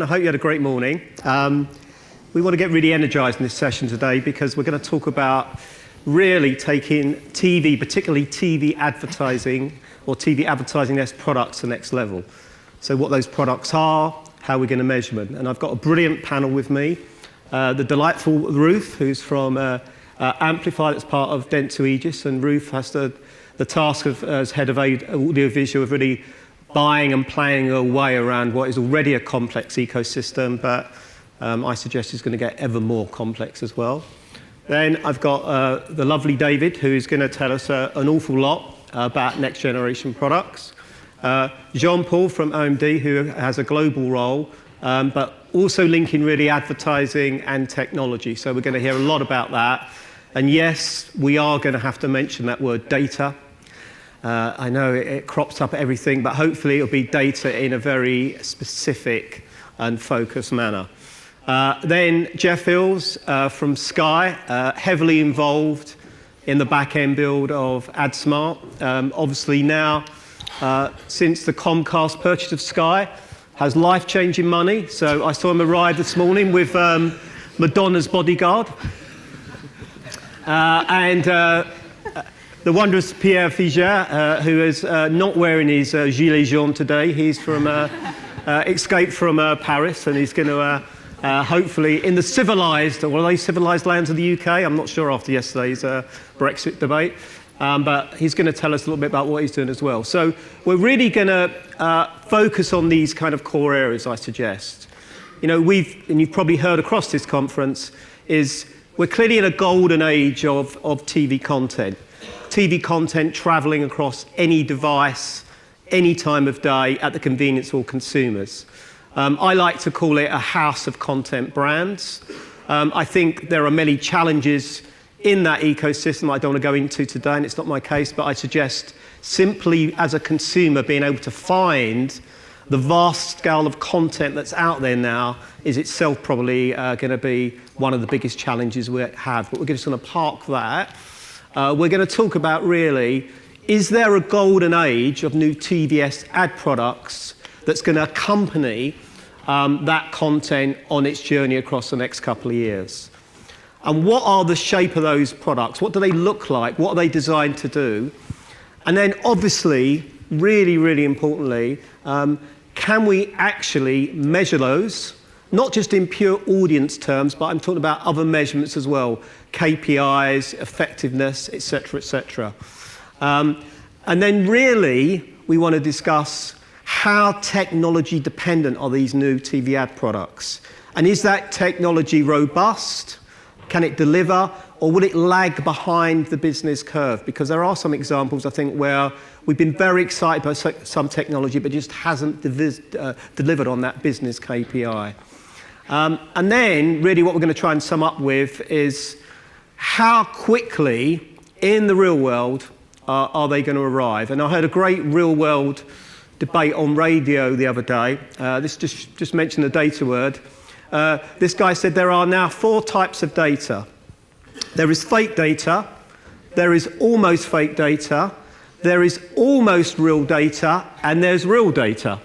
I hope you had a great morning. We want to get really energized in this session today because we're going to talk about really taking TV, particularly TV advertising or TV advertising-esque products to the next level. So what those products are, how we're going to measure them. And I've got a brilliant panel with me. The delightful Ruth, who's from Amplifi, that's part of Dentsu Aegis, and Ruth has the task of, as head of audiovisual, of really buying and playing her way around what is already a complex ecosystem, but I suggest it's going to get ever more complex as well. Then I've got the lovely David, who's going to tell us an awful lot about next generation products. Jean-Paul from OMD, who has a global role, but also linking really advertising and technology. So we're going to hear a lot about that. And yes, we are going to have to mention that word data. I know it crops up everything, but hopefully it'll be data in a very specific and focused manner. Then Jeff Ills from Sky, heavily involved in the back-end build of AdSmart. Obviously now, since the Comcast purchase of Sky, has life-changing money. So I saw him arrive this morning with Madonna's bodyguard. The wondrous Pierre Figer, who is not wearing his gilet jaune today. He's from escaped from Paris, and he's going to hopefully, in the civilised, what are they, civilised lands of the UK? I'm not sure after yesterday's Brexit debate, but he's going to tell us a little bit about what he's doing as well. So we're really going to focus on these kind of core areas, I suggest. You know, and you've probably heard across this conference, is we're clearly in a golden age of TV content. TV content travelling across any device, any time of day, at the convenience of all consumers. I like to call it a house of content brands. I think there are many challenges in that ecosystem I don't want to go into today, and it's not my case, but I suggest simply as a consumer being able to find the vast scale of content that's out there now is itself probably going to be one of the biggest challenges we have. But we're just going to park that. We're going to talk about really, is there a golden age of new TDSC ad products that's going to accompany that content on its journey across the next couple of years? And what are the shape of those products? What do they look like? What are they designed to do? And then obviously, really, really importantly, can we actually measure those? Not just in pure audience terms, but I'm talking about other measurements as well, KPIs, effectiveness, et cetera, et cetera. And then really, we want to discuss how technology dependent are these new TV ad products? And is that technology robust? Can it deliver? Or will it lag behind the business curve? Because there are some examples, I think, where we've been very excited by some technology, but just hasn't delivered on that business KPI. And then, really, what we're going to try and sum up with is how quickly, in the real world, are they going to arrive? And I heard a great real-world debate on radio the other day. This just mentioned the data word. This guy said there are now 4 types of data. There is fake data, there is almost fake data, there is almost real data, and there's real data.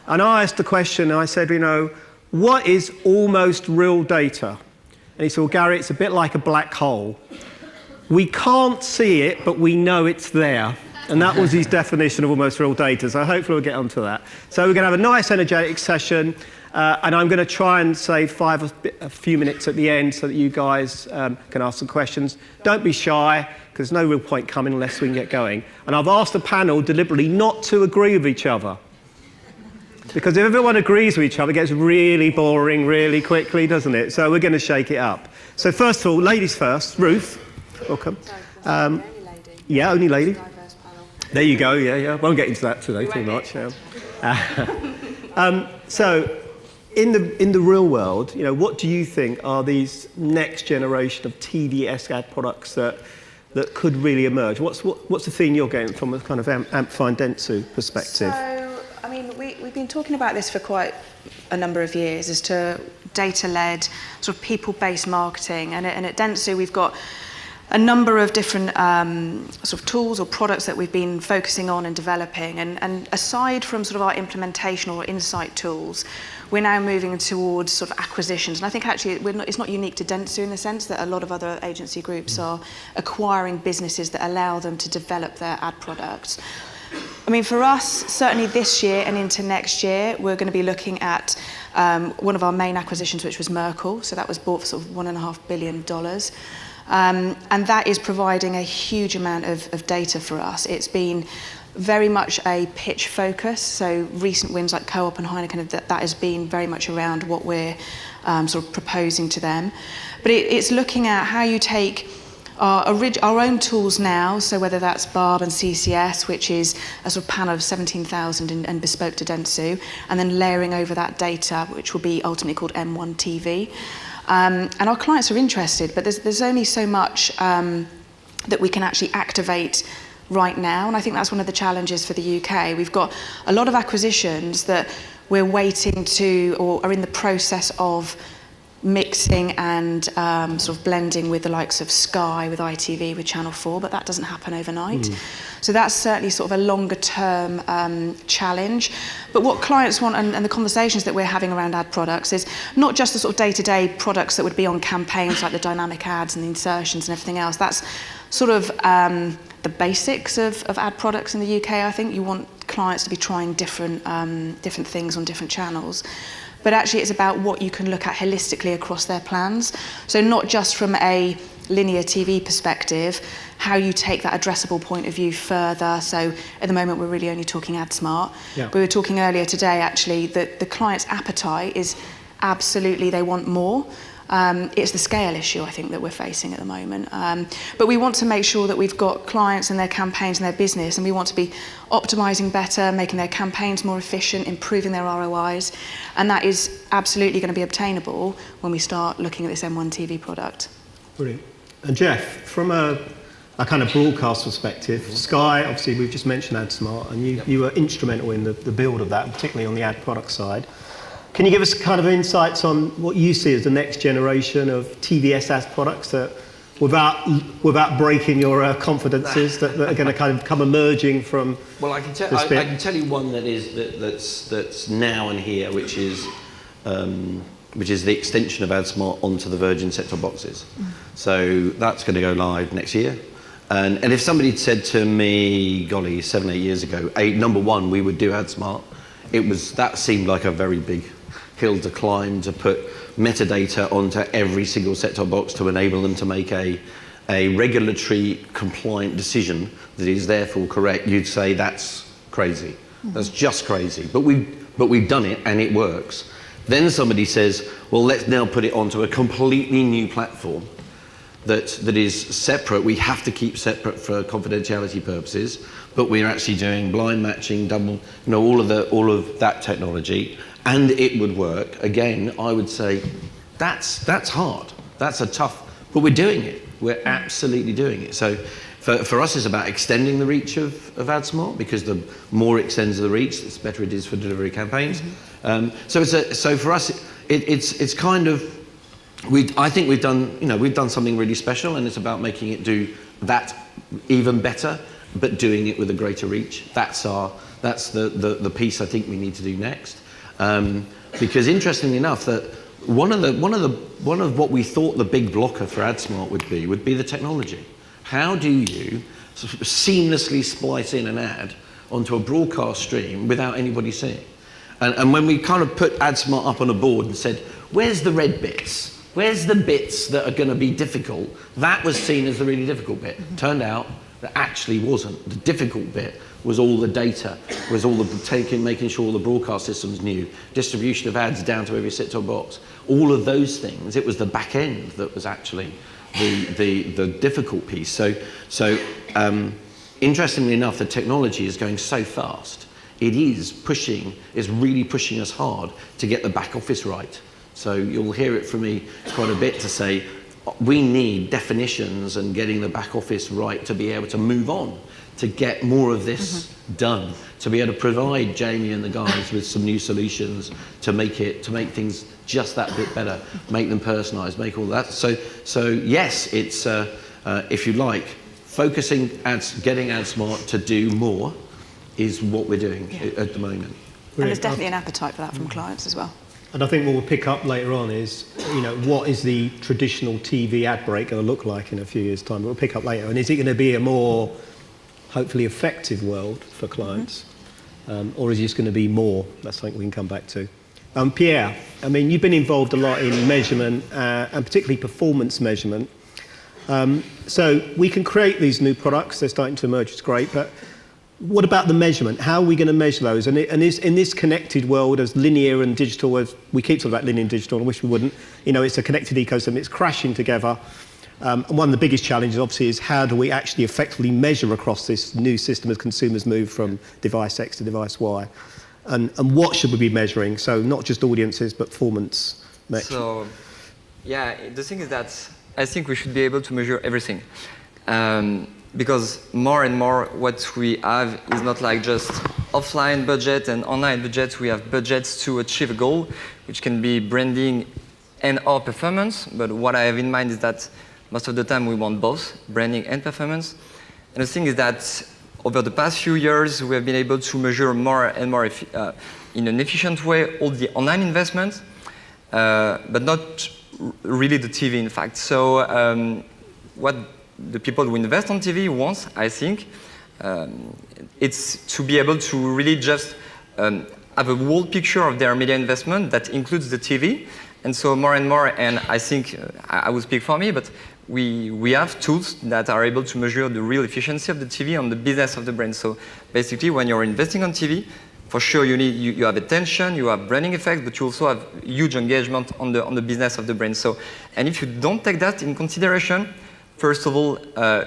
And I asked the question, and I said, you know, what is almost real data? And he said, well, Gary, it's a bit like a black hole. We can't see it, but we know it's there. And that was his definition of almost real data. So hopefully we'll get onto that. So we're going to have a nice, energetic session. And I'm going to try and save a few minutes at the end so that you guys can ask some questions. Don't be shy, because there's no real point coming unless we can get going. And I've asked the panel deliberately not to agree with each other. Because if everyone agrees with each other, it gets really boring really quickly, doesn't it? So we're going to shake it up. So first of all, ladies first. Ruth, welcome. Only lady. Yeah, only lady. Diverse panel. There you go, yeah. Won't get into that today too much. Yeah. So in the real world, you know, what do you think are these next generation of TDSC ad products that could really emerge? What's the thing you're getting from a kind of Amplifi and Dentsu perspective? So, I mean, we've been talking about this for quite a number of years as to data-led, sort of people-based marketing. And at Dentsu, we've got a number of different sort of tools or products that we've been focusing on and developing. And aside from sort of our implementation or insight tools, we're now moving towards sort of acquisitions. And I think actually it's not unique to Dentsu in the sense that a lot of other agency groups are acquiring businesses that allow them to develop their ad products. I mean, for us, certainly this year and into next year, we're going to be looking at one of our main acquisitions, which was Merkle. So that was bought for sort of $1.5 billion. And that is providing a huge amount of data for us. It's been very much a pitch focus. So recent wins like Co-op and Heineken, that has been very much around what we're sort of proposing to them. But it's looking at how you take our own tools now, so whether that's Barb and CCS, which is a sort of panel of 17,000 and bespoke to Dentsu, and then layering over that data, which will be ultimately called M1 TV. And our clients are interested, but there's only so much that we can actually activate right now, and I think that's one of the challenges for the UK. We've got a lot of acquisitions that we're waiting to, or are in the process of mixing and sort of blending with the likes of Sky, with ITV, with Channel 4, but that doesn't happen overnight. So that's certainly sort of a longer term challenge. But what clients want, and the conversations that we're having around ad products, is not just the sort of day-to-day products that would be on campaigns, like the dynamic ads and the insertions and everything else. That's sort of the basics of ad products in the UK. I think you want clients to be trying different things on different channels. But actually it's about what you can look at holistically across their plans. So not just from a linear TV perspective, how you take that addressable point of view further. So at the moment we're really only talking AdSmart. Yeah. We were talking earlier today actually that the client's appetite is absolutely, they want more. It's the scale issue, I think, that we're facing at the moment. But we want to make sure that we've got clients and their campaigns and their business, and we want to be optimising better, making their campaigns more efficient, improving their ROIs, and that is absolutely going to be obtainable when we start looking at this M1 TV product. Brilliant. And Jeff, from a kind of broadcast perspective, Sky, obviously we've just mentioned AdSmart, and you were instrumental in the build of that, particularly on the ad product side. Can you give us kind of insights on what you see as the next generation of TDSC ad products that, without breaking your confidences, that are going to kind of come emerging from? Well, I can tell you one that's now and here, which is the extension of AdSmart onto the Virgin set-top boxes. So that's going to go live next year. And if somebody had said to me, golly, 7, 8 years ago, number one, we would do AdSmart, that seemed like a very big hill to climb, to put metadata onto every single set-top box to enable them to make a regulatory compliant decision that is therefore correct. You'd say that's crazy. That's just crazy. But we've done it and it works. Then somebody says, well, let's now put it onto a completely new platform that is separate. We have to keep separate for confidentiality purposes, but we're actually doing blind matching, double, all of that technology, and it would work. Again, I would say that's hard. That's a tough, but we're doing it. We're absolutely doing it. So for us, it's about extending the reach of AdSmart, because the more it extends the reach, the better it is for delivery campaigns. So for us, it's kind of, I think we've done something really special, and it's about making it do that even better, but doing it with a greater reach. That's the piece I think we need to do next. Because interestingly enough, that one of what we thought the big blocker for AdSmart would be the technology. How do you seamlessly splice in an ad onto a broadcast stream without anybody seeing? And when we kind of put AdSmart up on a board and said, where's the red bits? Where's the bits that are going to be difficult? That was seen as the really difficult bit. Turned out that actually wasn't. The difficult bit was all the data, was all the making sure the broadcast systems knew, distribution of ads down to every set-top box. All of those things, it was the back end that was actually the difficult piece. So interestingly enough, the technology is going so fast. It's really pushing us hard to get the back office right. So you'll hear it from me quite a bit to say, we need definitions and getting the back office right to be able to move on, to get more of this done, to be able to provide Jamie and the guys with some new solutions to make things just that bit better, make them personalised, make all that. So yes, it's if you like, focusing ads, getting AdSmart to do more is what we're doing at the moment. And there's definitely an appetite for that from clients as well. And I think what we'll pick up later on is, what is the traditional TV ad break going to look like in a few years' time? We'll pick up later. And is it going to be a more, hopefully, effective world for clients? Or is it just going to be more? That's something we can come back to. Pierre, I mean, you've been involved a lot in measurement, and particularly performance measurement. So we can create these new products. They're starting to emerge. It's great. But what about the measurement? How are we going to measure those? And is, in this connected world, as linear and digital as we keep talking about linear and digital, and I wish we wouldn't, it's a connected ecosystem. It's crashing together. And one of the biggest challenges, obviously, is how do we actually effectively measure across this new system as consumers move from device X to device Y? And what should we be measuring? So not just audiences, but performance metrics. So, yeah, the thing is that I think we should be able to measure everything. Because more and more what we have is not like just offline budget and online budget. We have budgets to achieve a goal, which can be branding and or performance. But what I have in mind is that most of the time we want both, branding and performance. And the thing is that over the past few years, we have been able to measure more and more in an efficient way all the online investments, but not really the TV, in fact. So what the people who invest on TV want, I think, it's to be able to really just have a whole picture of their media investment that includes the TV. And so more and more, and I think I will speak for me, but we have tools that are able to measure the real efficiency of the TV on the business of the brand. So basically, when you're investing on TV, for sure you have attention, you have branding effects, but you also have huge engagement on the business of the brand. So, and if you don't take that in consideration, first of all,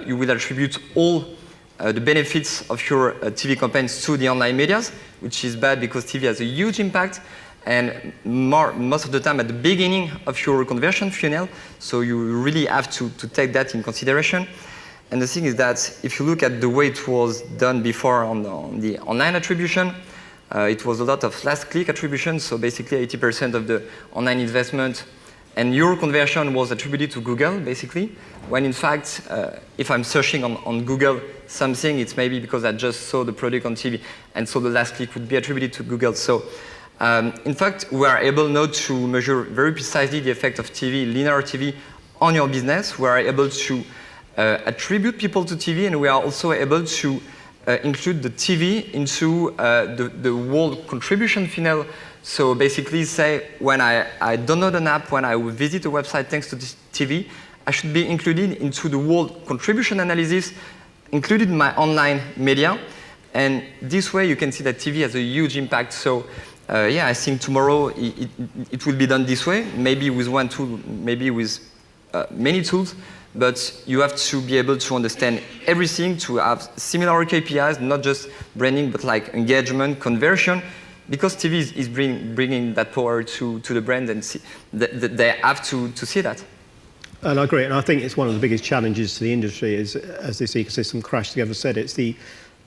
you will attribute all the benefits of your TV campaigns to the online medias, which is bad because TV has a huge impact, and most of the time at the beginning of your conversion funnel. So you really have to take that in consideration. And the thing is that if you look at the way it was done before on the online attribution, it was a lot of last click attribution. So basically 80% of the online investment and your conversion was attributed to Google, basically, when in fact, if I'm searching on Google something, it's maybe because I just saw the product on TV, and so the last click would be attributed to Google. So, in fact, we are able now to measure very precisely the effect of TV, linear TV, on your business. We are able to attribute people to TV, and we are also able to include the TV into the whole contribution funnel. So basically say, when I download an app, when I will visit a website thanks to this TV, I should be included into the whole contribution analysis, included my online media. And this way you can see that TV has a huge impact. So yeah, I think tomorrow it will be done this way, maybe with one tool, maybe with many tools, but you have to be able to understand everything, to have similar KPIs, not just branding, but like engagement, conversion, because TV is bringing that power to the brand, and they have to see that. And I agree, and I think it's one of the biggest challenges to the industry is, as this ecosystem crashed together said, it's the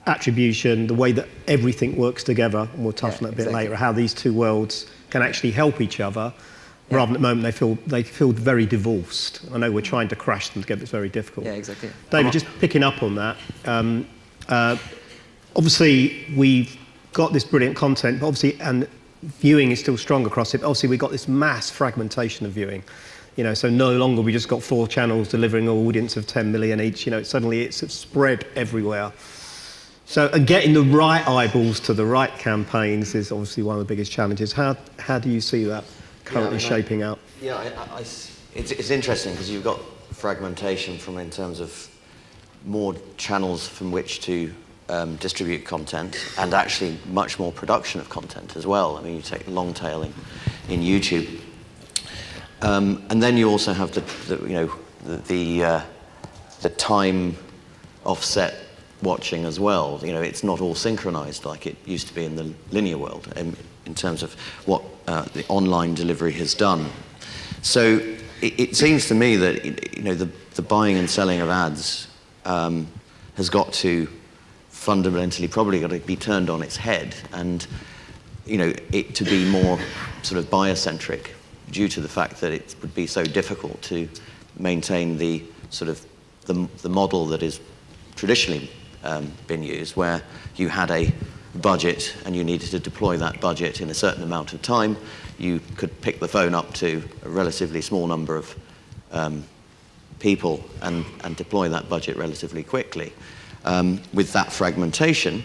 attribution, the way that everything works together, and we'll touch on that a bit later, how these two worlds can actually help each other, rather than at the moment they feel very divorced. I know we're trying to crash them together, it's very difficult. Yeah, exactly. David, just picking up on that, obviously we've got this brilliant content, but obviously, and viewing is still strong across it, but obviously we've got this mass fragmentation of viewing. So no longer we just got 4 channels delivering an audience of 10 million each, suddenly it's spread everywhere. So, and getting the right eyeballs to the right campaigns is obviously one of the biggest challenges. How do you see that currently shaping out? Yeah, it's interesting because you've got fragmentation in terms of more channels from which to distribute content, and actually much more production of content as well. I mean, you take long tail in YouTube. And then you also have the time offset watching as well. It's not all synchronized like it used to be in the linear world in terms of what the online delivery has done. So it seems to me that the buying and selling of ads has got to fundamentally probably got to be turned on its head, and it to be more sort of buyer-centric, due to the fact that it would be so difficult to maintain the sort of the model that is traditionally been used, where you had a budget and you needed to deploy that budget in a certain amount of time. You could pick the phone up to a relatively small number of people and deploy that budget relatively quickly. With that fragmentation,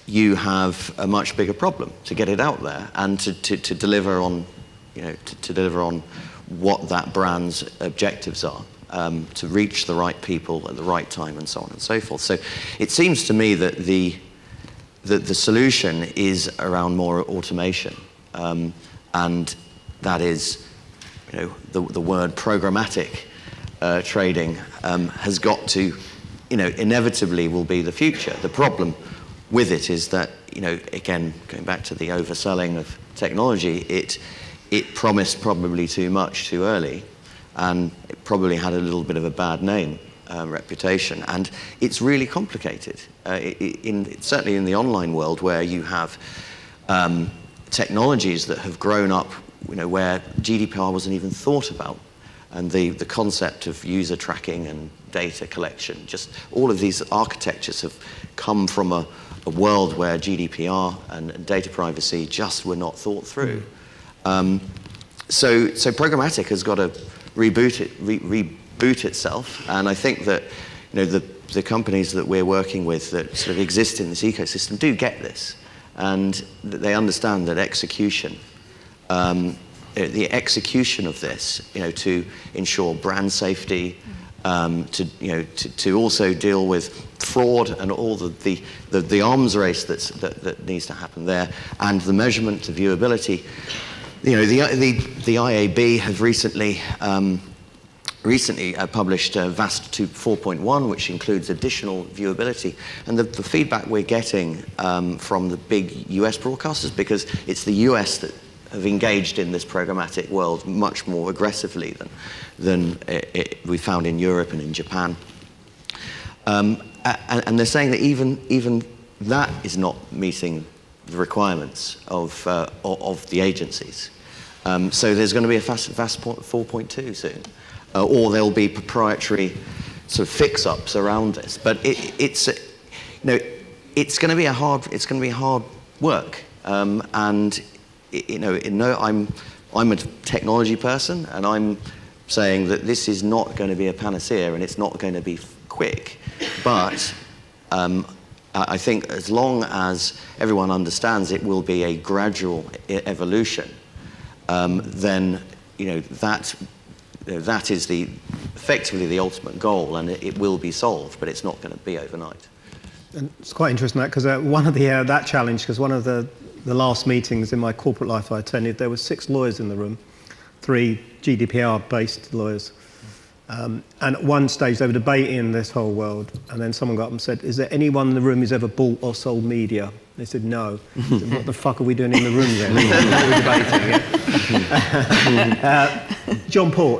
you have a much bigger problem to get it out there and to deliver on, to deliver on what that brand's objectives are, to reach the right people at the right time, and so on and so forth. So it seems to me that the solution is around more automation, and that is, the word programmatic trading has got to, inevitably will be the future. The problem with it is that, again, going back to the overselling of technology, it promised probably too much too early, and it probably had a little bit of a bad name, reputation, and it's really complicated. Certainly in the online world, where you have technologies that have grown up, where GDPR wasn't even thought about, and the concept of user tracking and data collection, just all of these architectures have come from a world where GDPR and data privacy just were not thought through. So programmatic has got to reboot itself, and I think that the companies that we're working with that sort of exist in this ecosystem do get this, and they understand that execution, the execution of this, to ensure brand safety, to also deal with fraud and all the arms race that needs to happen there, and the measurement, the viewability. The IAB have recently published VAST 4.1, which includes additional viewability, and the feedback we're getting from the big US broadcasters, because it's the US that have engaged in this programmatic world much more aggressively than we found in Europe and in Japan. And they're saying that even that is not meeting the requirements of the agencies. So there's going to be a VAST 4.2 soon, or there'll be proprietary sort of fix-ups around this. But it's going to be hard work, and I'm a technology person, and I'm saying that this is not going to be a panacea, and it's not going to be quick. But I think as long as everyone understands it will be a gradual evolution, then that is effectively the ultimate goal, and it will be solved, but it's not going to be overnight. And it's quite interesting because one of that challenge, because one of the last meetings in my corporate life I attended, there were 6 lawyers in the room, 3 GDPR-based lawyers. And at one stage they were debating this whole world, and then someone got up and said, "Is there anyone in the room who's ever bought or sold media?" They said, "No." I said, "What the fuck are we doing in the room then?" What are we debating? John Paul,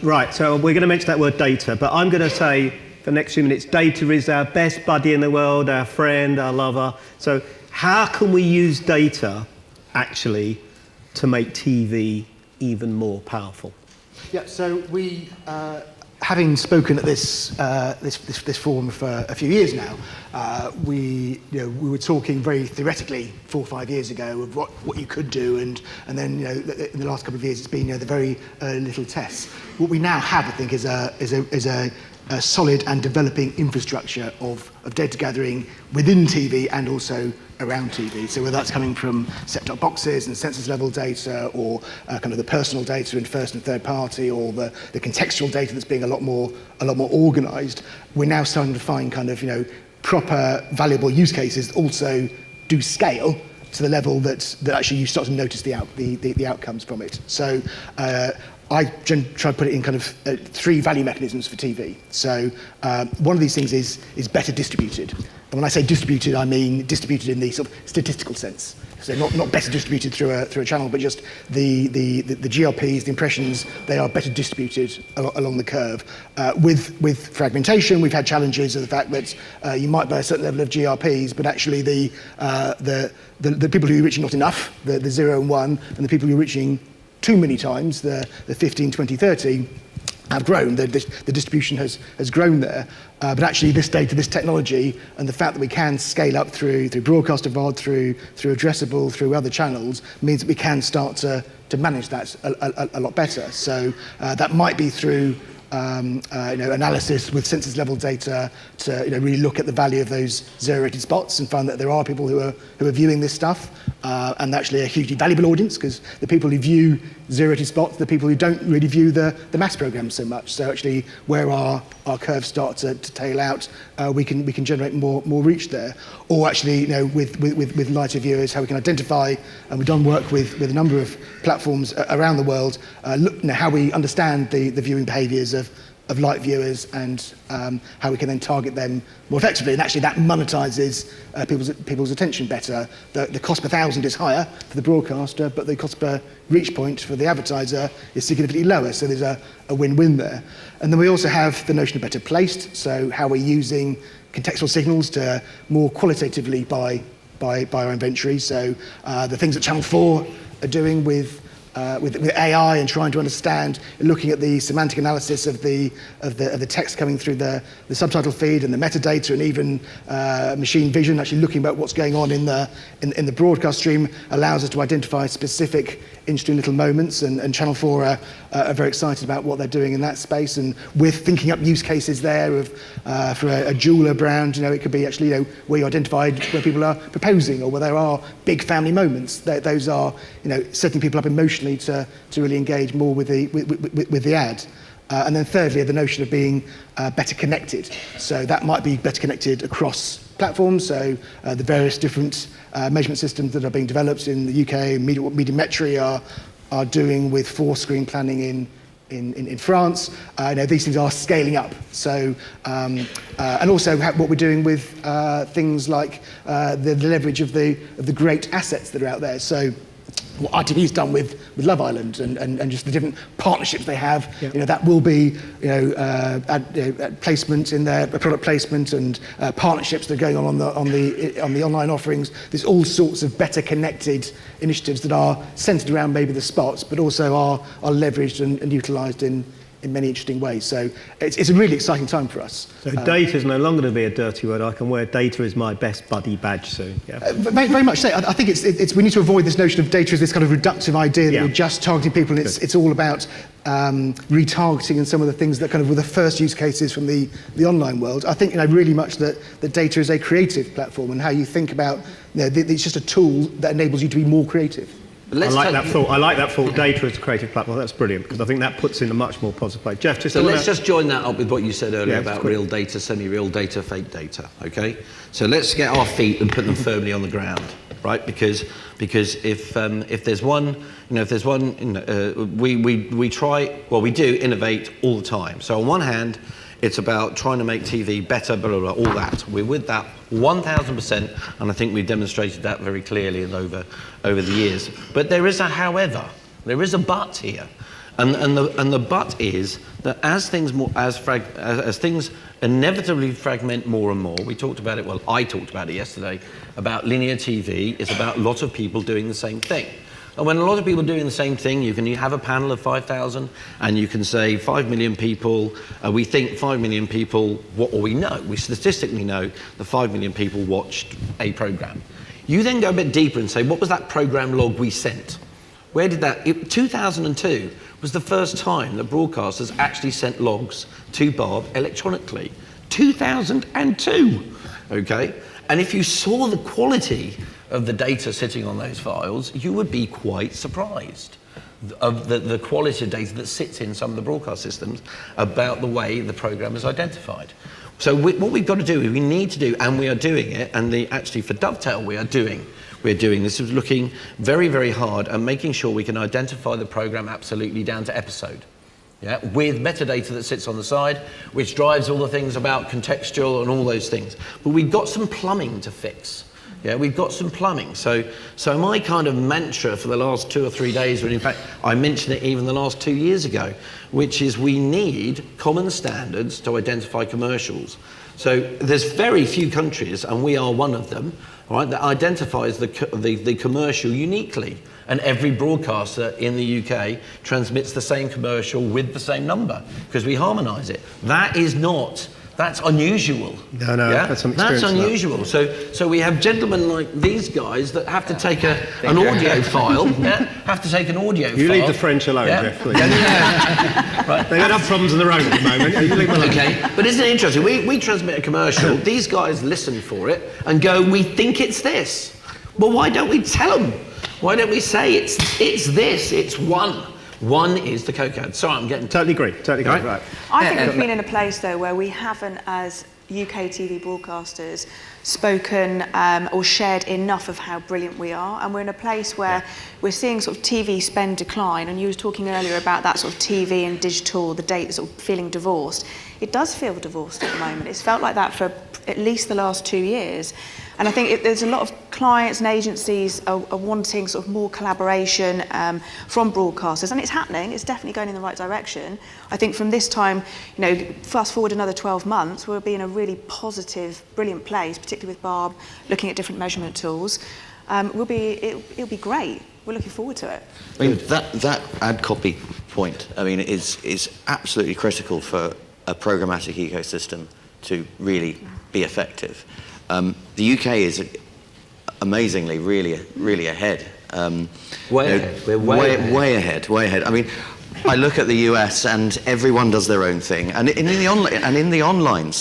right, so we're going to mention that word data, but I'm going to say for the next few minutes, data is our best buddy in the world, our friend, our lover. So how can we use data actually to make TV even more powerful? Yeah, so we, having spoken at this forum for a few years now, we were talking very theoretically 4 or 5 years ago of what you could do, and then in the last couple of years it's been the very little tests. What we now have, I think, is a solid and developing infrastructure of data gathering within TV and also around TV. So whether that's coming from set-top boxes and census level data, or kind of the personal data in first and third party, or the contextual data that's being a lot more organised, we're now starting to find kind of proper valuable use cases that also do scale to the level that actually you start to notice the outcomes from it. So I try to put it in kind of 3 value mechanisms for TV. So one of these things is better distributed. And when I say distributed, I mean distributed in the sort of statistical sense. So not better distributed through a channel, but just the GRPs, the impressions, they are better distributed along the curve. With fragmentation, we've had challenges of the fact that you might buy a certain level of GRPs, but actually the people who you're reaching not enough, the 0 and 1, and the people you're reaching too many times, the 15, 20, 30, have grown. The distribution has grown there. But actually this data, this technology, and the fact that we can scale up through broadcast VOD, through addressable, through other channels, means that we can start to manage that a lot better. So that might be through analysis with census level data to really look at the value of those zero-rated spots and find that there are people who are viewing this stuff, and actually a hugely valuable audience, because the people who view zero-rated spots, the people who don't really view the mass programs so much. So actually, where our curves start to tail out, we can generate more reach there. Or actually, with lighter viewers, how we can identify, and we've done work with a number of platforms around the world, how we understand the viewing behaviours of light viewers, and how we can then target them more effectively. And actually that monetises people's attention better. The cost per thousand is higher for the broadcaster, but the cost per reach point for the advertiser is significantly lower, so there's a win-win there. And then we also have the notion of better placed, so how we're using contextual signals to more qualitatively buy our inventory. So the things that Channel 4 are doing with AI and trying to understand, looking at the semantic analysis of the text coming through the subtitle feed and the metadata, and even machine vision, actually looking at what's going on in the broadcast stream, allows us to identify specific interesting little moments. And Channel 4 are very excited about what they're doing in that space, and we're thinking up use cases there of for a jeweler brand. It could be actually where you identified where people are proposing, or where there are big family moments. Those are setting people up emotionally to really engage more with the ad. And then thirdly, the notion of being better connected. So that might be better connected across platforms. So the various different measurement systems that are being developed in the UK, Médiamétrie are doing with 4-screen planning in France. These things are scaling up. So and also what we're doing with things like the leverage of the great assets that are out there. So what ITV's done with Love Island and just the different partnerships they have, that will be placement in their product placement, and partnerships that are going on the online offerings. There's all sorts of better connected initiatives that are centred around maybe the spots, but also are leveraged and utilised in many interesting ways. So it's a really exciting time for us. So data is no longer going to be a dirty word. I can wear data is my best buddy badge soon. Yeah. Very much so. I think it's we need to avoid this notion of data as this kind of reductive idea that we're just targeting people, and it's all about retargeting and some of the things that kind of were the first use cases from the online world. I think really much that data is a creative platform, and how you think about it's just a tool that enables you to be more creative. I like that thought. I like that thought. Data as a creative platform. That's brilliant, because I think that puts in a much more positive place. Jeff, let's just join that up with what you said earlier about real data, semi-real data, fake data. Okay, so let's get our feet and put them firmly on the ground, right? Because if there's one, we try. Well, we do innovate all the time. So on one hand, it's about trying to make TV better, blah, blah, blah, all that. We're with that 1,000%, and I think we've demonstrated that very clearly and over the years. But there is a however, there is a but here. And the but is that as things inevitably fragment more and more, we talked about it, well, I talked about it yesterday, about linear TV is about a lot of people doing the same thing. And when a lot of people are doing the same thing, you have a panel of 5,000, and you can say 5 million people, we think 5 million people, we statistically know that 5 million people watched a programme. You then go a bit deeper and say, what was that programme log we sent? Where did that, 2002 was the first time that broadcasters actually sent logs to Bob electronically. 2002, okay? And if you saw the quality of the data sitting on those files, you would be quite surprised of the quality of data that sits in some of the broadcast systems about the way the programme is identified. So what we've got to do, we need to do, and we are doing it, and actually for Dovetail we're doing this, is looking very, very hard at making sure we can identify the programme absolutely down to episode. Yeah, with metadata that sits on the side, which drives all the things about contextual and all those things. But we've got some plumbing to fix. Yeah, we've got some plumbing. So my kind of mantra for the last 2 or 3 days, and in fact, I mentioned it even the last 2 years ago, which is we need common standards to identify commercials. So there's very few countries, and we are one of them, all right, that identifies the commercial uniquely. And every broadcaster in the UK transmits the same commercial with the same number because we harmonise it. That's unusual. No, that's some experience. That's unusual. So we have gentlemen like these guys that have to take an audio file. Have to take an audio file. You leave the French alone, Jeff, please. Right. They don't have problems of their own at the moment. You leave them alone. Okay, but isn't it interesting? We transmit a commercial. These guys listen for it and go, "We think it's this." Well, why don't we tell them? Why don't we say it's this? It's one. One is the Coke ad. Sorry, I'm getting... Totally agree, right. I think we've been in a place, though, where we haven't, as UK TV broadcasters, spoken or shared enough of how brilliant we are. And we're in a place where we're seeing sort of TV spend decline. And you were talking earlier about that sort of TV and digital, the data sort of feeling divorced. It does feel divorced at the moment. It's felt like that for at least the last 2 years. And I think there's a lot of clients and agencies are wanting sort of more collaboration from broadcasters, and it's happening. It's definitely going in the right direction. I think from this time, fast forward another 12 months, we'll be in a really positive, brilliant place, particularly with Barb looking at different measurement tools. It'll be great. We're looking forward to it. I mean, that ad copy point, I mean, is absolutely critical for a programmatic ecosystem to really be effective. The UK is amazingly, really ahead. Way ahead. We're way ahead. I mean, I look at the US and everyone does their own thing, and in the online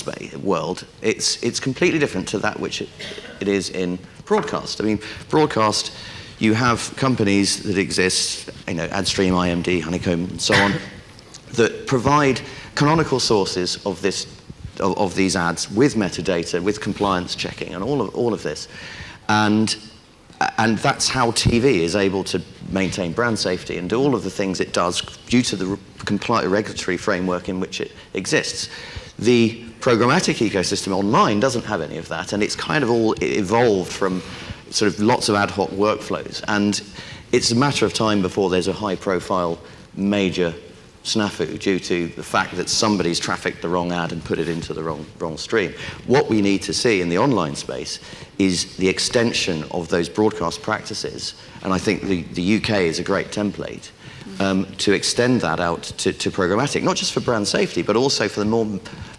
world, it's completely different to that which it is in broadcast. I mean, broadcast, you have companies that exist, AdStream, IMD, Honeycomb, and so on, that provide canonical sources of these ads with metadata, with compliance checking, and all of this, and that's how TV is able to maintain brand safety and do all of the things it does due to the regulatory framework in which it exists. The programmatic ecosystem online doesn't have any of that, and it's kind of all evolved from sort of lots of ad hoc workflows, and it's a matter of time before there's a high-profile major snafu due to the fact that somebody's trafficked the wrong ad and put it into the wrong stream. What we need to see in the online space is the extension of those broadcast practices, and I think the UK is a great template to extend that out to programmatic, not just for brand safety, but also for the more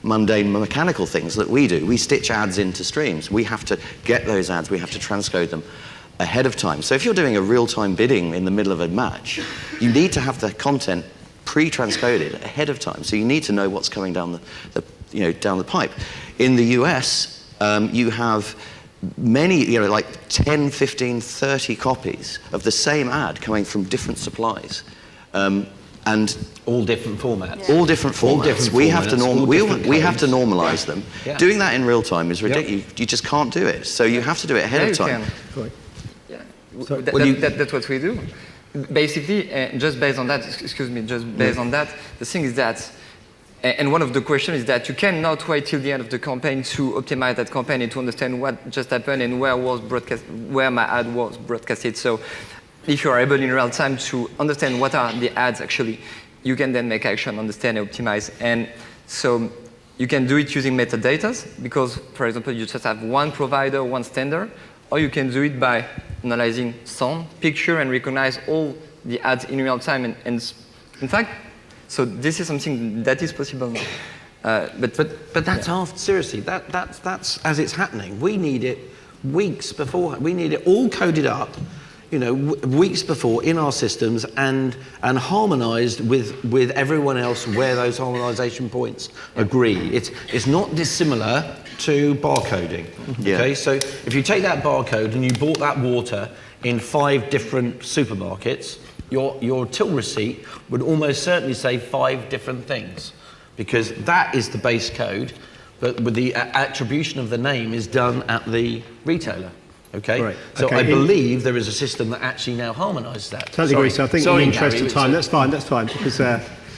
mundane mechanical things that we do. We stitch ads into streams. We have to get those ads, we have to transcode them ahead of time. So if you're doing a real-time bidding in the middle of a match, you need to have the content pre-transcoded ahead of time, so you need to know what's coming down down the pipe. In the US, you have many, like 10, 15, 30 copies of the same ad coming from different supplies, and all different formats. All different formats. We have to normalize them. Yeah. Doing that in real time is ridiculous. You just can't do it. So you have to do it ahead of time. That's what we do. Basically, just based on that, on that, the thing is that, and one of the questions is that you cannot wait till the end of the campaign to optimize that campaign and to understand what just happened and where my ad was broadcasted. So if you are able in real time to understand what are the ads actually, you can then make action, understand, and optimize. And so you can do it using metadata because, for example, you just have one provider, one standard, or you can do it by analyzing sound, picture, and recognize all the ads in real time. And in fact, so this is something that is possible now. But that's after, seriously, that's as it's happening. We need it weeks before. We need it all coded up, weeks before in our systems and harmonized with everyone else where those harmonization points agree. It's not dissimilar to barcoding. Okay, so if you take that barcode and you bought that water in 5 different supermarkets, your till receipt would almost certainly say 5 different things, because that is the base code, but with the attribution of the name is done at the retailer. Okay, right. So Okay. I believe there is a system that actually now harmonises that. Totally agree. So I think in the interest of time, that's fine, because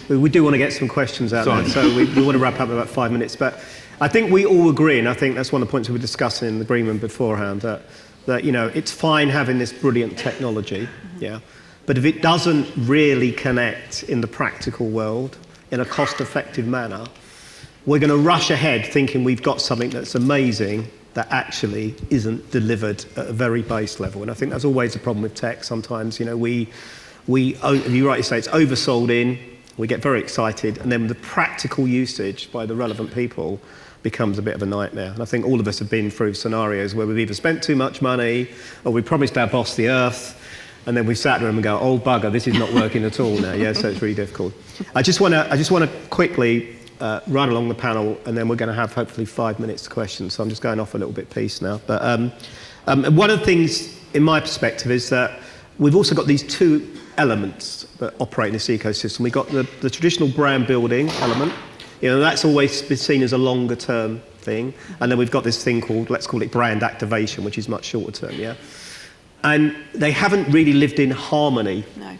we do want to get some questions out there. So we want to wrap up in about 5 minutes. But I think we all agree, and I think that's one of the points we were discussing in the green room beforehand, that it's fine having this brilliant technology, but if it doesn't really connect in the practical world in a cost-effective manner, we're going to rush ahead thinking we've got something that's amazing, that actually isn't delivered at a very base level. And I think that's always a problem with tech. Sometimes, you rightly say, it's oversold in, we get very excited, and then the practical usage by the relevant people becomes a bit of a nightmare. And I think all of us have been through scenarios where we've either spent too much money, or we promised our boss the earth, and then we sat there and go, oh bugger, this is not working at all now. Yeah, so it's really difficult. I just want to quickly run along the panel, and then we're going to have hopefully 5 minutes to questions. So I'm just going off a little bit piece now. But one of the things, in my perspective, is that we've also got these two elements that operate in this ecosystem. We've got the traditional brand building element. That's always been seen as a longer term thing. And then we've got this thing called, let's call it brand activation, which is much shorter term, yeah? And they haven't really lived in harmony. No.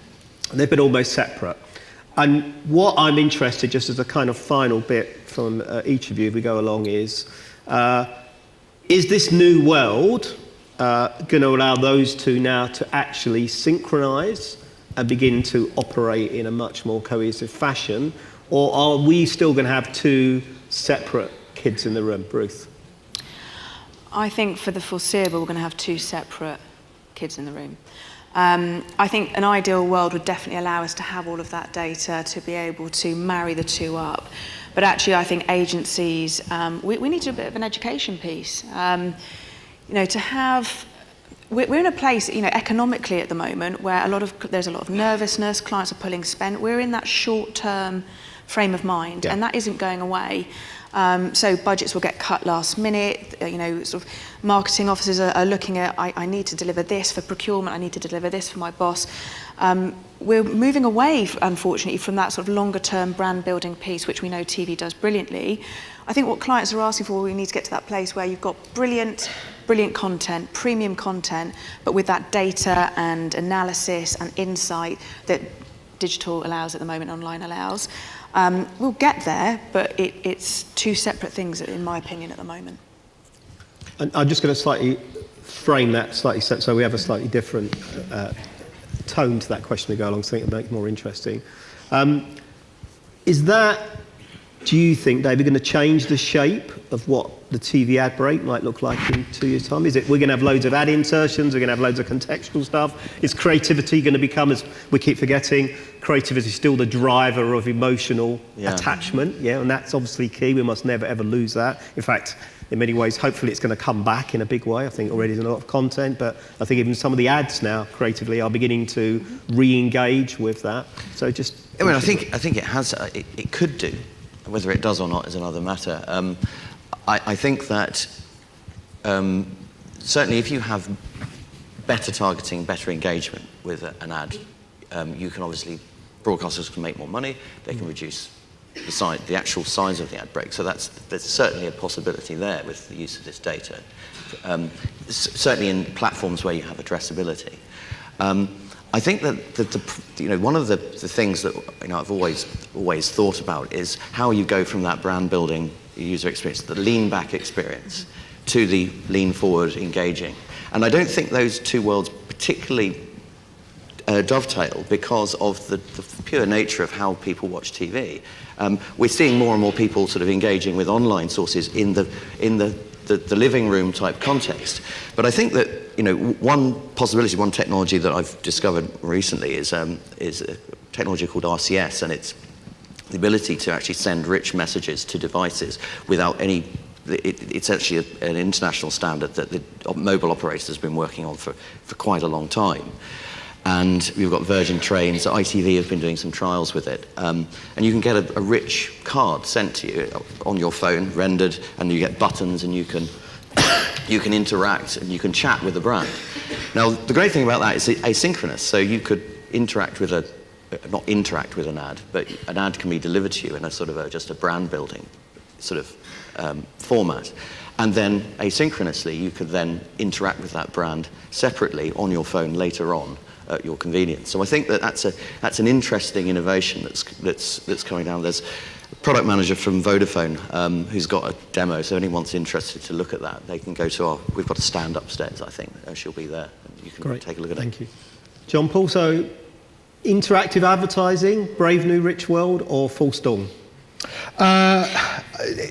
They've been almost separate. And what I'm interested, just as a kind of final bit from each of you as we go along, is this new world going to allow those two now to actually synchronize and begin to operate in a much more cohesive fashion? Or are we still going to have two separate kids in the room? Ruth? I think for the foreseeable, we're going to have two separate kids in the room. I think an ideal world would definitely allow us to have all of that data to be able to marry the two up. But actually, I think agencies, we need to do a bit of an education piece. To have, we're in a place, economically at the moment where there's a lot of nervousness, clients are pulling spend. We're in that short-term frame of mind, and that isn't going away. So budgets will get cut last minute. Sort of marketing officers are looking at, I need to deliver this for procurement, I need to deliver this for my boss. We're moving away, unfortunately, from that sort of longer term brand building piece, which we know TV does brilliantly. I think what clients are asking for, we need to get to that place where you've got brilliant content, premium content, but with that data and analysis and insight that digital allows at the moment, online allows. We'll get there, but it's two separate things, in my opinion, at the moment. And I'm just going to slightly frame that slightly so we have a slightly different tone to that question we go along, so I think it'll make it more interesting. Do you think, David, going to change the shape of what the TV ad break might look like in 2 years' time? Is it we're going to have loads of ad insertions, we're going to have loads of contextual stuff? Is creativity going to become, as we keep forgetting, creativity is still the driver of emotional attachment? Yeah, and that's obviously key. We must never, ever lose that. In fact, in many ways, hopefully it's going to come back in a big way. I think already there's a lot of content, but I think even some of the ads now, creatively, are beginning to re-engage with that. So just... I think it has, it could do. Whether it does or not is another matter. I think that certainly if you have better targeting, better engagement with an ad, you can obviously, broadcasters can make more money, they can reduce the actual size of the ad break. So there's certainly a possibility there with the use of this data. Certainly in platforms where you have addressability. I think that one of the things that I've always thought about is how you go from that brand building user experience, the lean back experience, to the lean forward engaging. And I don't think those two worlds particularly dovetail because of the pure nature of how people watch TV. We're seeing more and more people sort of engaging with online sources in the living room type context. But I think that one possibility, one technology that I've discovered recently is a technology called RCS, and it's the ability to actually send rich messages to devices without any. It's actually an international standard that the mobile operators have been working on for quite a long time. And we've got Virgin Trains, ITV have been doing some trials with it. And you can get a rich card sent to you on your phone, rendered, and you get buttons and you can interact and you can chat with the brand. Now, the great thing about that is it's asynchronous, so you could interact with not interact with an ad, but an ad can be delivered to you in a sort of just a brand building sort of format. And then asynchronously, you could then interact with that brand separately on your phone later on at your convenience. So I think that's an interesting innovation that's coming down. There's a product manager from Vodafone who's got a demo, so anyone's interested to look at that, they can go to we've got a stand upstairs, I think. She'll be there. You can take a look at it. Thank you. John Paul, so interactive advertising, brave new rich world, or false dawn?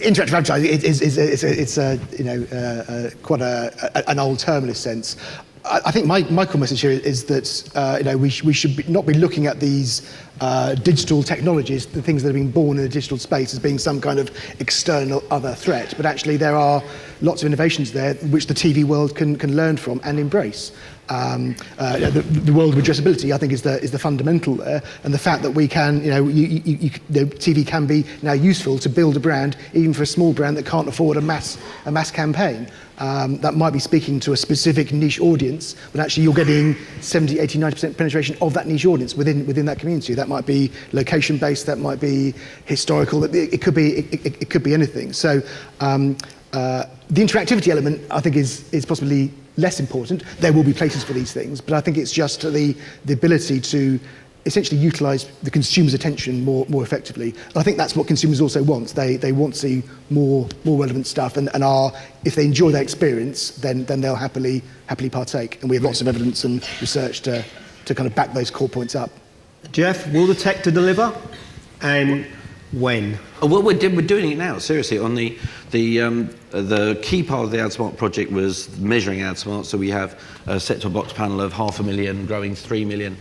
interactive advertising is quite an old term in a sense. I think my core message here is that we should not be looking at these digital technologies, the things that are being born in the digital space, as being some kind of external other threat. But actually, there are lots of innovations there which the TV world can learn from and embrace. The world of addressability, I think, is the fundamental there, and the fact that we can, TV can be now useful to build a brand, even for a small brand that can't afford a mass campaign. That might be speaking to a specific niche audience, but actually you're getting 70, 80, 90% penetration of that niche audience within that community. That might be location-based, that might be historical, it could be anything. So the interactivity element, I think, is possibly less important. There will be places for these things, but I think it's just the ability to essentially utilise the consumer's attention more effectively. And I think that's what consumers also want. They want to see more relevant stuff, and are, if they enjoy that experience, then they'll happily partake. And we have lots of evidence and research to kind of back those core points up. Jeff, will the tech to deliver, and when? Well, we're doing it now. Seriously, on the key part of the AdSmart project was measuring AdSmart. So we have a set-top box panel of 500,000, growing 3 million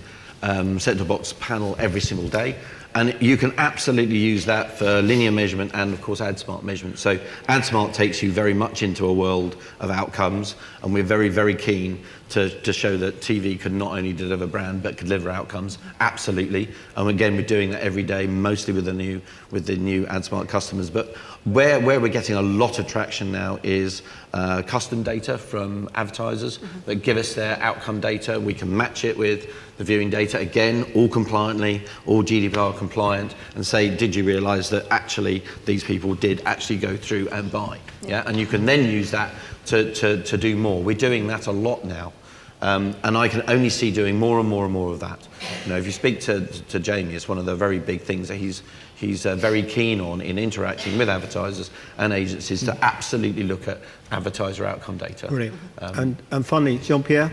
set-top box panel every single day. And you can absolutely use that for linear measurement and, of course, AdSmart measurement. So AdSmart takes you very much into a world of outcomes, and we're very, very keen to show that TV can not only deliver brand but can deliver outcomes, absolutely. And again, we're doing that every day, mostly with the new AdSmart customers. But where we're getting a lot of traction now is custom data from advertisers that give us their outcome data. We can match it with the viewing data, again, all compliantly, all GDPR compliant, and say, did you realise that actually these people did actually go through and buy? Yeah, and you can then use that to do more. We're doing that a lot now. And I can only see doing more and more and more of that. If you speak to Jamie, it's one of the very big things that he's very keen on in interacting with advertisers and agencies to absolutely look at advertiser outcome data. Brilliant. And finally, Jean-Pierre,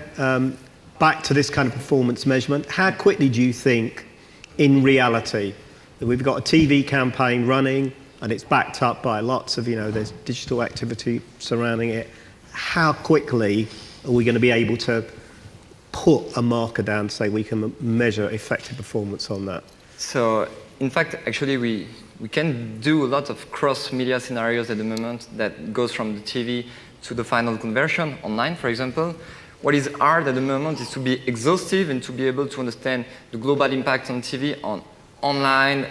back to this kind of performance measurement. How quickly do you think, in reality, that we've got a TV campaign running and it's backed up by lots of, there's digital activity surrounding it. How quickly are we going to be able to put a marker down to say we can measure effective performance on that? So, in fact, actually, we can do a lot of cross-media scenarios at the moment that goes from the TV to the final conversion online, for example. What is hard at the moment is to be exhaustive and to be able to understand the global impact on TV, on online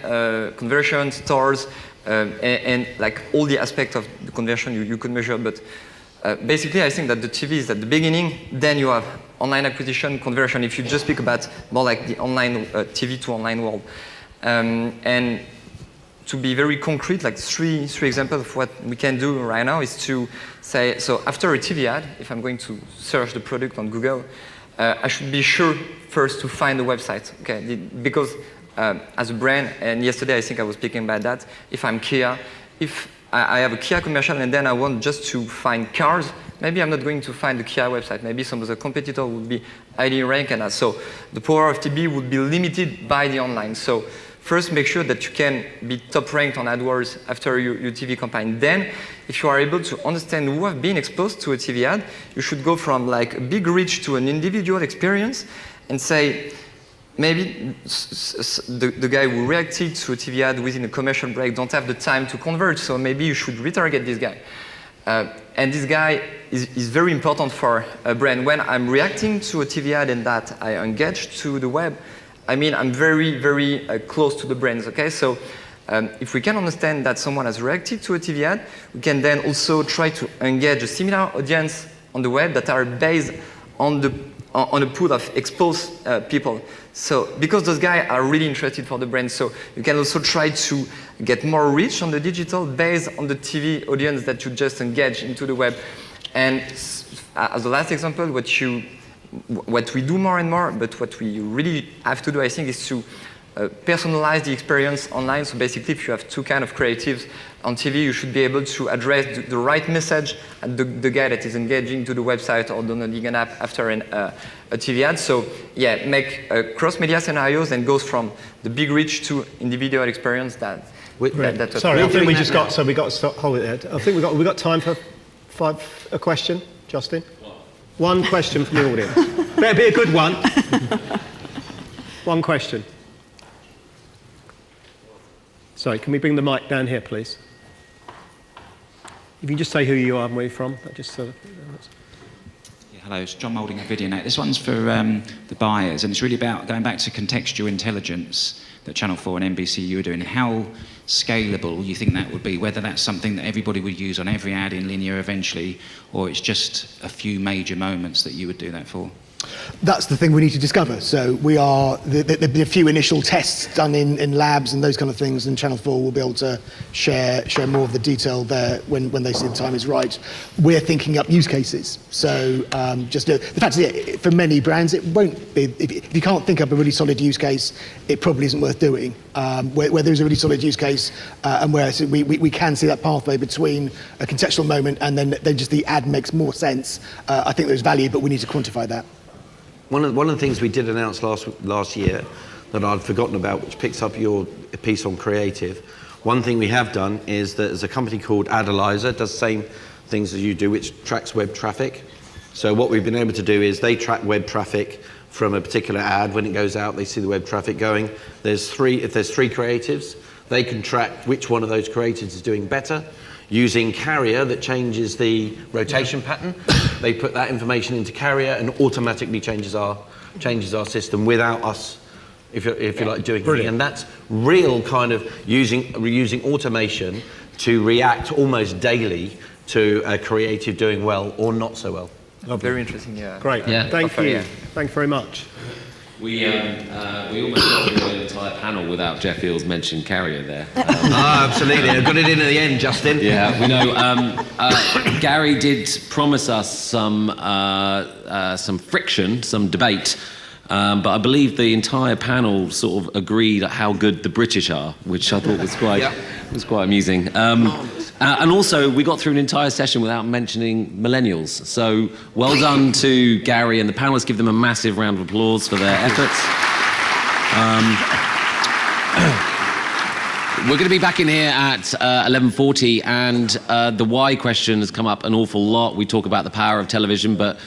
conversion, stores, and like all the aspects of the conversion you could measure. But basically, I think that the TV is at the beginning, then you have online acquisition, conversion, if you just speak about more like the online TV to online world. And to be very concrete, like three examples of what we can do right now is to say, so after a TV ad, if I'm going to search the product on Google, I should be sure first to find the website, okay? Because as a brand, and yesterday I think I was speaking about that, if I'm Kia, if I have a Kia commercial and then I want just to find cars, maybe I'm not going to find the Kia website. Maybe some of the competitor would be highly ranked, and so the power of TV would be limited by the online. So first, make sure that you can be top ranked on AdWords after your TV campaign. Then, if you are able to understand who have been exposed to a TV ad, you should go from like a big reach to an individual experience and say, maybe the guy who reacted to a TV ad within a commercial break don't have the time to convert, so maybe you should retarget this guy. And this guy is very important for a brand. When I'm reacting to a TV ad and that I engage to the web, I mean, I'm very, very close to the brands, okay? So if we can understand that someone has reacted to a TV ad, we can then also try to engage a similar audience on the web that are based on a pool of exposed people. So because those guys are really interested for the brand, so you can also try to get more reach on the digital based on the TV audience that you just engage into the web. And as the last example, what we do more and more, but what we really have to do, I think, is to personalize the experience online. So basically, if you have two kind of creatives on TV, you should be able to address the right message at the guy that is engaging to the website or downloading an app after a TV ad. So yeah, make cross-media scenarios and goes from the big reach to individual experience that That's what Sorry, I we're think we doing just now. got, so we got to stop, hold it there. I think we got time for a question, Justin? One question from the audience. Better be a good one. One question. Sorry, can we bring the mic down here, please? If you just say who you are and where you're from, that just sort of... Hello, it's John Moulding of VideoNet. This one's for the buyers, and it's really about going back to contextual intelligence that Channel 4 and NBCU are doing, and how scalable you think that would be, whether that's something that everybody would use on every ad in linear eventually, or it's just a few major moments that you would do that for. That's the thing we need to discover. So we are, there've been a few initial tests done in labs and those kind of things, and Channel 4 will be able to share more of the detail there when they see the time is right. We're thinking up use cases. So the fact is, for many brands, it won't be, if you can't think up a really solid use case, it probably isn't worth doing. Where there's a really solid use case and where we can see that pathway between a contextual moment and then just the ad makes more sense, I think there's value, but we need to quantify that. One of the things we did announce last year that I'd forgotten about, which picks up your piece on creative, one thing we have done is that there's a company called Advertiser, does the same things as you do, which tracks web traffic. So what we've been able to do is they track web traffic from a particular ad. When it goes out, they see the web traffic going. If there's three creatives, they can track which one of those creatives is doing better. Using Carrier that changes the rotation pattern, they put that information into Carrier and automatically changes our system without us, if you like, doing anything. And that's real kind of using automation to react almost daily to a creative doing well or not so well. Very interesting, yeah. Great, thank you. Yeah. Thank you very much. We almost got through an entire panel without Jeff Eels mentioning Carrier there. Absolutely, I got it in at the end, Justin. Yeah, we know. Gary did promise us some friction, some debate, but I believe the entire panel sort of agreed at how good the British are, which I thought was quite amusing. And also, we got through an entire session without mentioning millennials. So, well done to Gary and the panelists. Give them a massive round of applause for their efforts. We're going to be back in here at 11:40, and the why question has come up an awful lot. We talk about the power of television, but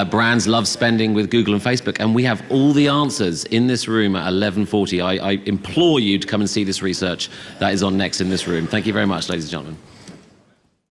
brands love spending with Google and Facebook, and we have all the answers in this room at 11:40. I implore you to come and see this research that is on next in this room. Thank you very much, ladies and gentlemen.